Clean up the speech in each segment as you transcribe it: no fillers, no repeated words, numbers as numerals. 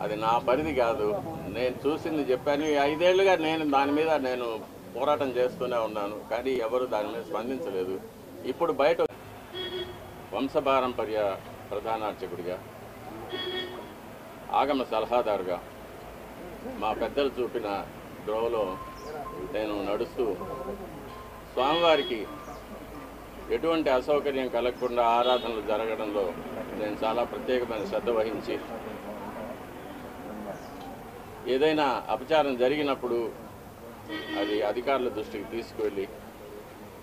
అది నా పరిధి కాదు. నేను చూసింది చెప్పాను. 5 ఏళ్లుగా దాని మీద పోరాటం చేస్తూనే ఉన్నాను. కానీ ఎవరు దాని మీద స్పందించలేదు. ఇప్పుడు బయట వంశపారంపర్య ప్రధానార్చకుడిగా, ఆగమ సలహాదారుగా మా పెద్దలు చూపిన ద్రోవలో నేను నడుస్తూ స్వామివారికి ఎటువంటి అసౌకర్యం కలగకుండా ఆరాధనలు జరగడంలో నేను చాలా ప్రత్యేకమైన శ్రద్ధ వహించి, ఏదైనా అపచారం జరిగినప్పుడు అది అధికారుల దృష్టికి తీసుకువెళ్ళి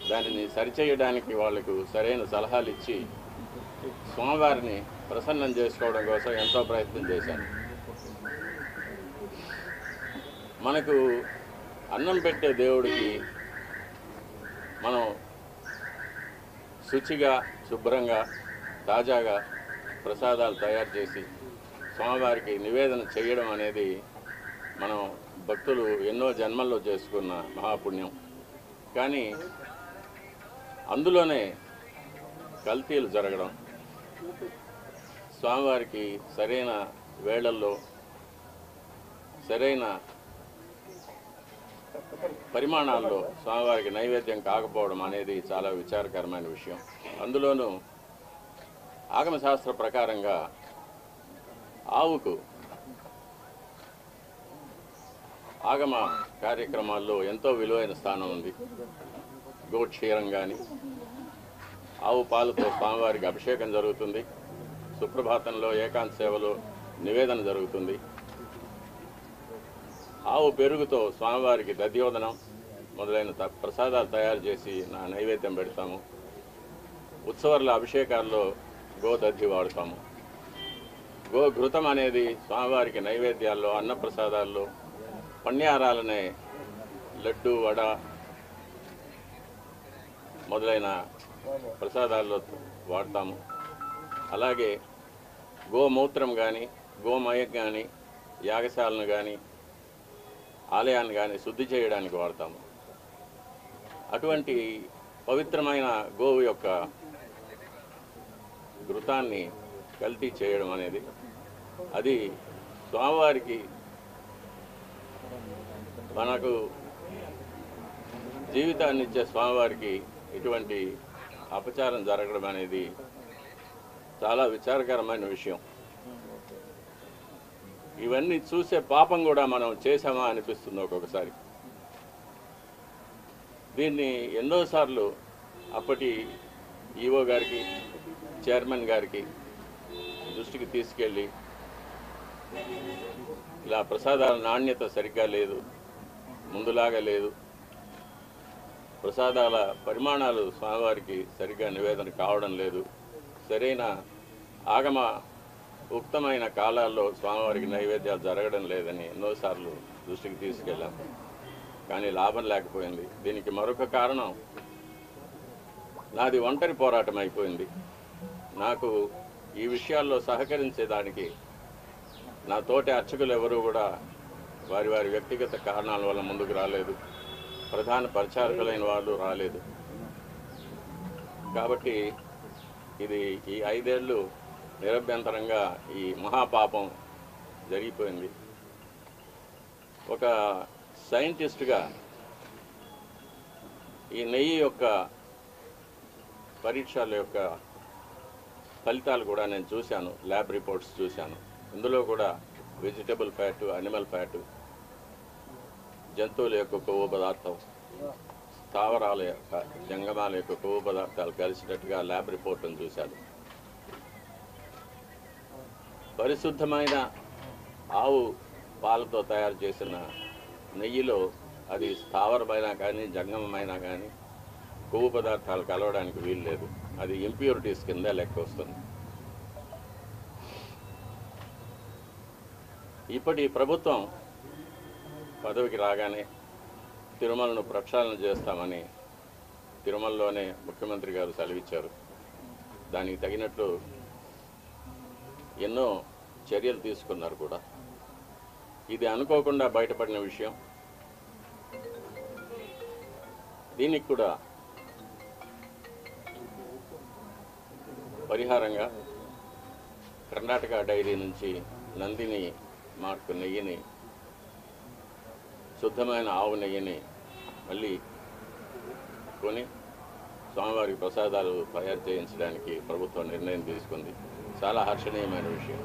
దానిని సరిచేయడానికి వాళ్లకు సరైన సలహాలు ఇచ్చి స్వామివారిని ప్రసన్నం చేసుకోవడం కోసం ఎంతో ప్రయత్నం చేశాను. మనకు అన్నం పెట్టే దేవుడికి మనం శుచిగా, శుభ్రంగా, తాజాగా ప్రసాదాలు తయారు చేసి స్వామివారికి నివేదన చేయడం అనేది మనం భక్తులు ఎన్నో జన్మల్లో చేసుకున్న మహాపుణ్యం. కానీ అందులోనే కల్తీలు జరగడం, స్వామివారికి సరైన వేళల్లో సరైన పరిమాణాల్లో స్వామివారికి నైవేద్యం కాకపోవడం అనేది చాలా విచారకరమైన విషయం. అందులోనూ ఆగమశాస్త్ర ప్రకారంగా ఆవుకు ఆగమ కార్యక్రమాల్లో ఎంతో విలువైన స్థానం ఉంది. గోక్షీరం కానీ, ఆవు పాలతో స్వామివారికి అభిషేకం జరుగుతుంది. సుప్రభాతంలో ఏకాంత సేవలో నివేదన జరుగుతుంది. ఆవు పెరుగుతో స్వామివారికి దధ్యోదనం మొదలైన ప్రసాదాలు తయారు చేసి నైవేద్యం పెడతాము. ఉత్సవాల అభిషేకాల్లో గోదధ్యి వాడతాము. గోఘృతం అనేది స్వామివారికి నైవేద్యాల్లో, అన్నప్రసాదాల్లో, పణ్యారాలనే లడ్డు, వడ మొదలైన ప్రసాదాల్లో వాడతాము. అలాగే గోమూత్రం కానీ, గోమయం కానీ, యాగశాలను కానీ, ఆలయాన్ని కానీ శుద్ధి చేయడానికి వాడతాము. అటువంటి పవిత్రమైన గోవు యొక్క ఘృతాన్ని కల్తీ చేయడం అనేది, అది స్వామివారికి మనకు జీవితాన్ని ఇచ్చే స్వామివారికి ఇటువంటి అపచారం జరగడం అనేది చాలా విచారకరమైన విషయం. ఇవన్నీ చూసే పాపం కూడా మనం చేశామా అనిపిస్తుంది ఒక్కొక్కసారి. దీన్ని ఎన్నోసార్లు అప్పటి ఈఓ గారికి, చైర్మన్ గారికి దృష్టికి తీసుకెళ్ళి, ఇలా ప్రసాదాల నాణ్యత సరిగ్గా లేదు, ముందులాగా లేదు, ప్రసాదాల పరిమాణాలు స్వామివారికి సరిగ్గా నివేదన కావడం లేదు, సరైన ఆగమ ఉక్తమైన కాలాల్లో స్వామివారికి నైవేద్యాలు జరగడం లేదని ఎన్నోసార్లు దృష్టికి తీసుకెళ్ళాం. కానీ లాభం లేకపోయింది. దీనికి మరొక కారణం, నాది ఒంటరి పోరాటం అయిపోయింది. నాకు ఈ విషయాల్లో సహకరించేదానికి నా తోటి అర్చకులు ఎవరూ కూడా వారి వారి వ్యక్తిగత కారణాల వల్ల ముందుకు రాలేదు. ప్రధాన పరిచారకులైన వాళ్ళు రాలేదు. కాబట్టి ఇది ఈ 5 ఏళ్ళు నిరభ్యంతరంగా ఈ మహాపాపం జరిగిపోయింది. ఒక సైంటిస్ట్గా ఈ నెయ్యి యొక్క పరీక్షల యొక్క ఫలితాలు కూడా నేను చూశాను, ల్యాబ్ రిపోర్ట్స్ చూశాను. ఇందులో కూడా వెజిటబుల్ ఫ్యాటు, అనిమల్ ఫ్యాటు, జంతువుల యొక్క కొవ్వు పదార్థం, స్థావరాల యొక్క, జంగమాల యొక్క కొవ్వు పదార్థాలు కలిసినట్టుగా ల్యాబ్ రిపోర్ట్ను చూశాను. పరిశుద్ధమైన ఆవు పాలతో తయారు చేసిన నెయ్యిలో అది స్థావరమైనా కానీ, జంగమమైనా కానీ కొవ్వు పదార్థాలు కలవడానికి వీలు లేదు. అది ఇంప్యూరిటీస్ కింద లెక్క వస్తుంది. ఇప్పటి ప్రభుత్వం పదవికి రాగానే తిరుమలను ప్రక్షాళన చేస్తామని తిరుమలలోనే ముఖ్యమంత్రి గారు సెలవిచ్చారు. దానికి తగినట్లు ఎన్నో చర్యలు తీసుకున్నారు కూడా. ఇది అనుకోకుండా బయటపడిన విషయం. దీనికి కూడా పరిహారంగా కర్ణాటక డైరీ నుంచి నందిని మార్కు నెయ్యిని, శుద్ధమైన ఆవు నెయ్యిని మళ్ళీ కొని స్వామివారికి ప్రసాదాలు తయారు చేయించడానికి ప్రభుత్వం నిర్ణయం తీసుకుంది. చాలా హర్షణీయమైన విషయం.